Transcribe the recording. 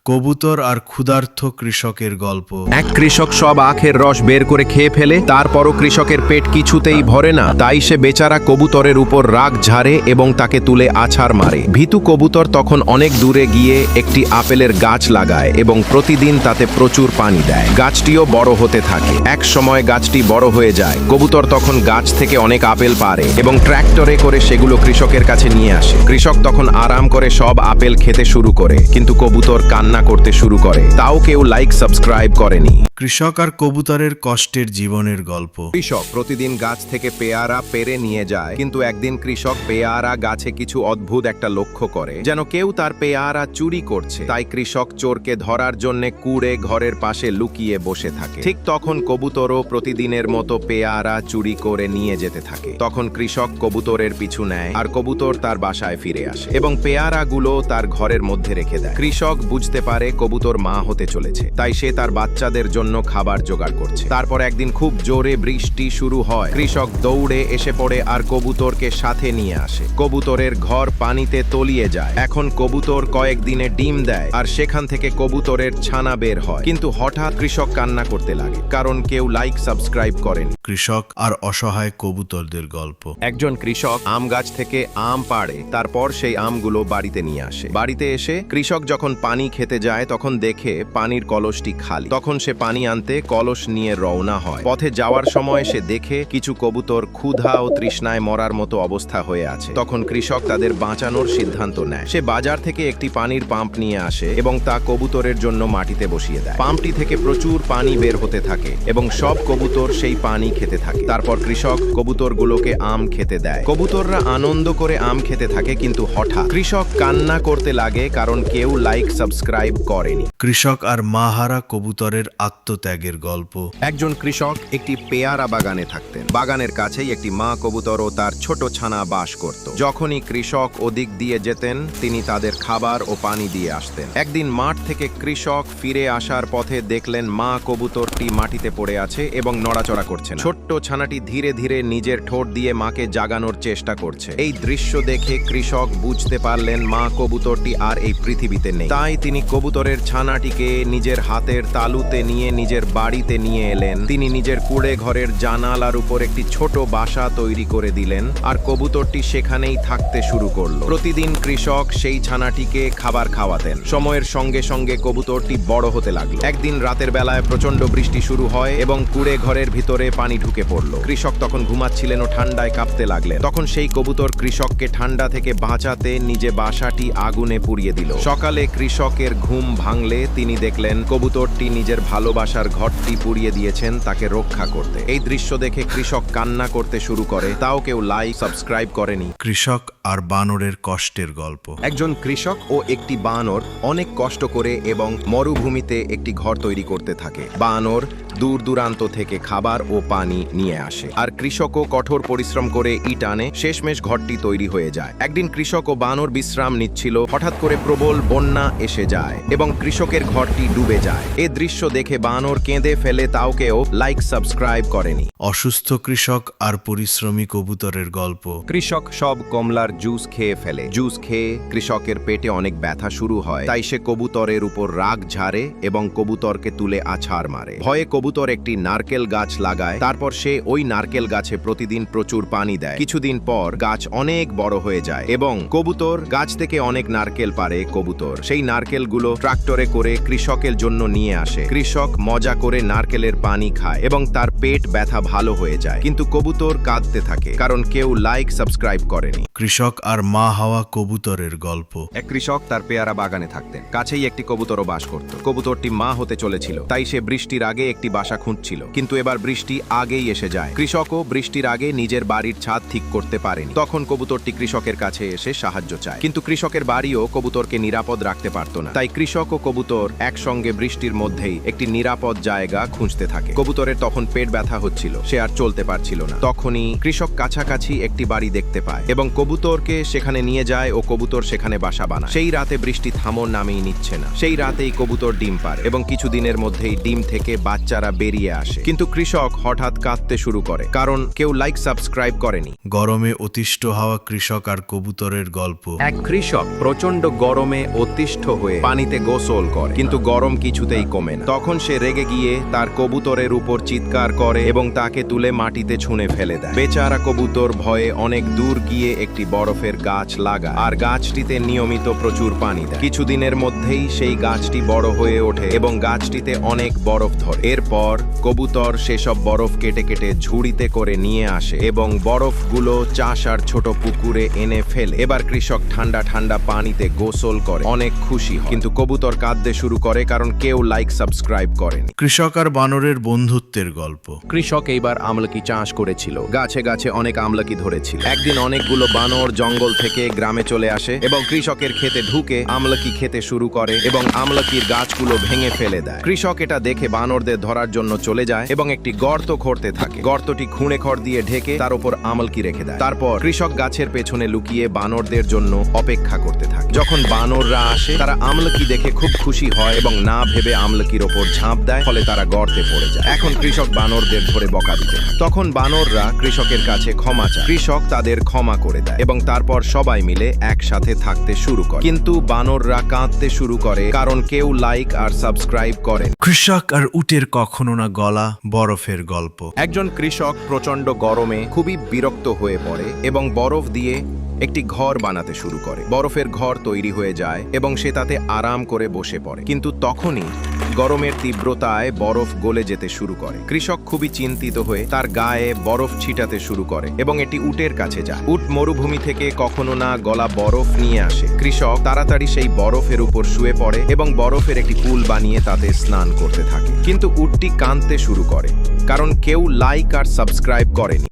কবুতর আর ক্ষুধার্ত কৃষকের গল্প। এক কৃষক সব আখের রস বের করে খেয়ে ফেলে, তারপরও কৃষকের পেট কিছুতেই ভরে না। তাই সে বেচারা কবুতরের উপর রাগ ঝাড়ে এবং তাকে তুলে আছাড় মারে। ভীতু কবুতর তখন অনেক দূরে গিয়ে একটি আপেলের গাছ লাগায় এবং প্রতিদিন তাতে প্রচুর পানি দেয়। গাছটিও বড় হতে থাকে। এক সময় গাছটি বড় হয়ে যায়। কবুতর তখন গাছ থেকে অনেক আপেল পাড়ে এবং ট্র্যাক্টরে করে সেগুলো কৃষকের কাছে নিয়ে আসে। কৃষক তখন আরাম করে সব আপেল খেতে শুরু করে, কিন্তু কবুতর কান্না করতে শুরু করে। তাও কেউ লাইক সাবস্ক্রাইব করেনি। কৃষক আর কবুতরের কষ্টের জীবনের গল্প। কৃষক প্রতিদিন গাছ থেকে পেয়ারা পেরে নিয়ে যায়, কিন্তু একদিন কৃষক পেয়ারা গাছে কিছু অদ্ভুত একটা লক্ষ্য করে, যেন কেউ তার পেয়ারা চুরি করছে। তাই কৃষক চোরকে ধরার জন্য কুড়ে ঘরের পাশে লুকিয়ে বসে থাকে। ঠিক তখন কবুতরও প্রতিদিনের মতো পেয়ারা চুরি করে নিয়ে যেতে থাকে। তখন কৃষক কবুতরের পিছু নেয় আর কবুতর তার বাসায় ফিরে আসে এবং পেয়ারাগুলো তার ঘরের মধ্যে রেখে দেয়। কৃষক বুঝতে পারে কবুতর মা হতে চলেছে, তাই সে তার বাচ্চাদের জন্য খাবার জোগাড় করছে। তারপর একদিন খুব জোরে বৃষ্টি শুরু হয়। কৃষক দৌড়ে এসে পড়ে আর কবুতরকে সাথে নিয়ে আসে। কবুতরের ঘর পানিতে তলিয়ে যায়। এখন কবুতর কয়েকদিনে ডিম দেয় আর সেখান থেকে কবুতরের ছানা বের হয়। কিন্তু হঠাৎ কৃষক কান্না করতে লাগে, কারণ কেউ লাইক সাবস্ক্রাইব করেনি। কৃষক আর অসহায় কবুতরদের গল্প। একজন কৃষক আম গাছ থেকে আম পাড়ে, তারপর সেই আমগুলো বাড়িতে নিয়ে আসে। বাড়িতে এসে কৃষক যখন পানি খেতে যায় তখন দেখে পানির কলসটি খালি। তখন সে পানি আনতে কলস নিয়ে রওনা হয়। পথে যাওয়ার সময় সে দেখে কিছু কবুতর ক্ষুধা ও তৃষ্ণায় মরার মতো অবস্থা হয়ে আছে। তখন কৃষক তাদের বাঁচানোর সিদ্ধান্ত নেয়। সে বাজার থেকে একটি পানির পাম্প নিয়ে আসে এবং তা কবুতরের জন্য মাটিতে বসিয়ে দেয়। পাম্পটি থেকে প্রচুর পানি বের হতে থাকে এবং সব কবুতর সেই পানি খেতে থাকে। তারপর কৃষক কবুতরগুলোকে আম খেতে দেয়। কবুতররা আনন্দ করে আম খেতে থাকে, কিন্তু হঠাৎ কৃষক কান্না করতে লাগে, কারণ কেউ লাইক সাবস্ক্রাইব করেনি। কৃষক আর মাহারা কবুতরের আত্মত্যাগের গল্প। একজন কৃষক একটি পেয়ারা বাগানে থাকতেন। বাগানের কাছেই একটি মা কবুতর ও তার ছোট ছানা বাস করত। যখনই কৃষক ওদিক দিয়ে যেতেন, তিনি তাদের খাবার ও পানি দিয়ে আসতেন। একদিন মাঠ থেকে কৃষক ফিরে আসার পথে দেখলেন মা কবুতরটি মাটিতে পড়ে আছে এবং নড়াচড়া করছে না। ছোট্ট ছানাটি ধীরে ধীরে নিজের ঠোঁট দিয়ে মাকে জাগানোর চেষ্টা করছে। এই দৃশ্য দেখে কৃষক বুঝতে পারলেন মা কবুতরটি আর এই পৃথিবীতে নেই। তাই তিনি কবুতরের ছানাটিকে নিজের হাতের তালুতে নিয়ে নিজের বাড়িতে নিয়ে এলেন। তিনি নিজের কুড়ে ঘরের জানালার উপর একটি ছোট বাসা তৈরি করে দিলেন আর কবুতরটি সেখানেই থাকতে শুরু করলো। প্রতিদিন কৃষক সেই ছানাটিকে খাবার খাওয়াতেন। সময়ের সঙ্গে সঙ্গে কবুতরটি বড় হতে লাগলো। একদিন রাতের বেলায় প্রচন্ড বৃষ্টি শুরু হয় এবং কুড়ে ঘরের ভিতরে পানি ঢুকে পড়লো। কৃষক তখন ঘুমাচ্ছিলেন ও ঠান্ডায় কাঁপতে লাগলেন। তখন সেই কবুতর কৃষককে ঠান্ডা থেকে বাঁচাতে নিজে বাসাটি আগুনে পুড়িয়ে দিল। সকালে কৃষকের ঘুম ভাঙলে তিনি দেখলেন কবুতরটি নিজের ভালোবাসার ঘরটি পুড়িয়ে দিয়েছেন তাকে রক্ষা করতে। এই দৃশ্য দেখে কৃষক কান্না করতে শুরু করে। তাও কেউ লাইক সাবস্ক্রাইব করেনি। কৃষক আর বানরের কষ্টের গল্প। একজন কৃষক ও একটি বানর অনেক কষ্ট করে এবং মরুভূমিতে একটি ঘর তৈরি করতে থাকে। বানর দূর দূরান্ত থেকে খাবার ও পানি নিয়ে আসে আর কৃষকও কঠোর পরিশ্রম করে ইট আনে। শেষমেশ ঘরটি তৈরি হয়ে যায়। একদিন কৃষক ও বানর বিশ্রাম নিচ্ছিল। হঠাৎ করে প্রবল বন্যা এসে যায় এবং কৃষকের ঘরটি ডুবে যায়। এ দৃশ্য দেখে বানর কেঁদে ফেলে। তাও কেউ লাইক সাবস্ক্রাইব করেনি। অসুস্থ কৃষক আর পরিশ্রমী কবুতরের গল্প। কৃষক সব কমলার জুস খেয়ে ফেলে। জুস খেয়ে কৃষকের পেটে অনেক ব্যথা শুরু হয়। তাই সে কবুতরের উপর রাগ ঝাড়ে এবং কবুতরকে তুলে আছাড় মারে। ভয়ে কবুতর একটি নারকেল গাছ লাগায়। তারপর সে ওই নারকেল গাছে প্রতিদিন প্রচুর পানি দেয়। কিছুদিন পর গাছ অনেক বড় হয়ে যায় এবং কবুতর গাছ থেকে অনেক নারকেল পারে। কবুতর সেই নারকেলগুলো ট্রাক্টরে করে কৃষকের জন্য নিয়ে আসে। কৃষক মজা করে নারকেলের পানি খায় এবং তার পেট ব্যথা ভালো হয়ে যায়। কিন্তু কবুতর কাঁদতে থাকে, কারণ কেউ লাইক সাবস্ক্রাইব করেনি। কৃষক আর মা হাওয়া কবুতরের গল্প। এক কৃষক তার পেয়ারা বাগানে থাকতেন। কাছেই একটি কবুতরও বাস করত। কবুতরটি মা হতে চলেছিল, তাই সে বৃষ্টির আগে একটি বাসা খুঁজছিল। কিন্তু এবার বৃষ্টি আগেই এসে যায়। কৃষকও বৃষ্টির আগে নিজের বাড়ির ছাদ ঠিক করতে পারেনি। তখন কবুতরটি কৃষকের কাছে এসে সাহায্য চায়, কিন্তু কৃষকের বাড়িও কবুতরকে নিরাপদ রাখতে পারত না। তাই কৃষক ও কবুতর একসঙ্গে বৃষ্টির মধ্যেই একটি নিরাপদ জায়গা খুঁজতে থাকে। কবুতরের তখন পেট ব্যথা হচ্ছিল, সে আর চলতে পারছিল না। তখনই কৃষক কাছাকাছি একটি বাড়ি দেখতে পায় এবং কবুতরকে সেখানে নিয়ে যায় ও কবুতর সেখানে বাসা বানায়। সেই রাতে বৃষ্টি থামর নামেই নিচ্ছে না। সেই রাতেই কবুতর ডিম পাড়ে এবং কিছুদিনের মধ্যেই ডিম থেকে বাচ্চারা বেরিয়ে আসে। কিন্তু কৃষক হঠাৎ হঠাৎ কাঁদতে শুরু করে, কারণ কেউ লাইক সাবস্ক্রাইব করেনি। গরমে অতিষ্ঠ হওয়া কৃষক আর কবুতরের গল্প। এক কৃষক প্রচন্ড গরমে অতিষ্ঠ হয়ে পানিতে গোসল করে, কিন্তু গরম কিছুতেই কমে না। তখন সে রেগে গিয়ে তার কবুতরের উপর চিৎকার করে এবং তাকে তুলে মাটিতে ছুঁড়ে ফেলে দেয়। বেচারা কবুতর ভয়ে অনেক দূর গিয়ে একটি বরফের গাছ লাগায় আর গাছটিতে নিয়মিত প্রচুর পানি দেয়। কিছুদিনের মধ্যেই সেই গাছটি বড় হয়ে ওঠে এবং গাছটিতে অনেক বরফ ধরে। এরপর কবুতর সেসব বরফ কেটে কেটে ঝুড়িতে করে নিয়ে আসে এবং বরফগুলো চাষার ছোট পুকুরে এনে ফেলে। এবার কৃষক ঠান্ডা ঠান্ডা পানিতে গোসল করে অনেক খুশি হয়, কিন্তু কবুতর কাঁদতে শুরু করে কারণ কেউ লাইক সাবস্ক্রাইব করেনি। কৃষক আর বানরের বন্ধুত্বের গল্প। কৃষক এইবার আমলকি চাষ করেছিল। গাছে গাছে অনেক আমলকি ধরেছিল। একদিন অনেকগুলো বানর জঙ্গল থেকে গ্রামে চলে আসে এবং কৃষকের ক্ষেতে ঢুকে আমলকি খেতে শুরু করে এবং আমলকির গাছগুলো ভেঙে ফেলে দেয়। কৃষক এটা দেখে বানরদের ধরার জন্য চলে যায় এবং একটি গর্ত খুঁড়তে থাকে। গর্তটি খুঁড়ে খড় দিয়ে ঢেকে তার উপর আমলকি রেখে দেয়। তারপর কৃষক গাছের পেছনে লুকিয়ে বানরদের জন্য অপেক্ষা করতে থাকে। যখন বানররা আসে, তারা আমলকি দেখে খুব খুশি হয় এবং না ভেবে আমলকির ওপর ঝাঁপ দেয়, ফলে তারা গর্তে পড়ে যায়। এখন কৃষক বানরদের ধরে বকা দিতে থাকে। তখন বানররা কৃষকের কাছে ক্ষমা চায়। কৃষক তাদের ক্ষমা করে দেয় এবং তারপর সবাই মিলে একসাথে থাকতে শুরু করে। কিন্তু বানররা কাঁদতে শুরু করে কারণ কেউ লাইক আর সাবস্ক্রাইব করেন। কৃষক আর উটের কখনো না গলা বরফের গল্প। একজন কৃষক প্রচন্ড গরমে খুবই বিরক্ত হয়ে পড়ে এবং বরফ দিয়ে একটি ঘর বানাতে শুরু করে। বরফের ঘর তৈরি হয়ে যায় এবং সে তাতে আরাম করে বসে পড়ে, কিন্তু তখনই গরমের তীব্রতায় বরফ গলে যেতে শুরু করে। কৃষক খুবই চিন্তিত হয়ে তার গায়ে বরফ ছিটাতে শুরু করে এবং এটি উটের কাছে যায়। উট মরুভূমি থেকে কখনো না গলা বরফ নিয়ে আসে। কৃষক তাড়াতাড়ি সেই বরফের উপর শুয়ে পড়ে এবং বরফের একটি পুল বানিয়ে তাতে স্নান করতে থাকে। কিন্তু উটটি কাঁদতে শুরু করে কারণ কেউ লাইক আর সাবস্ক্রাইব করেনি।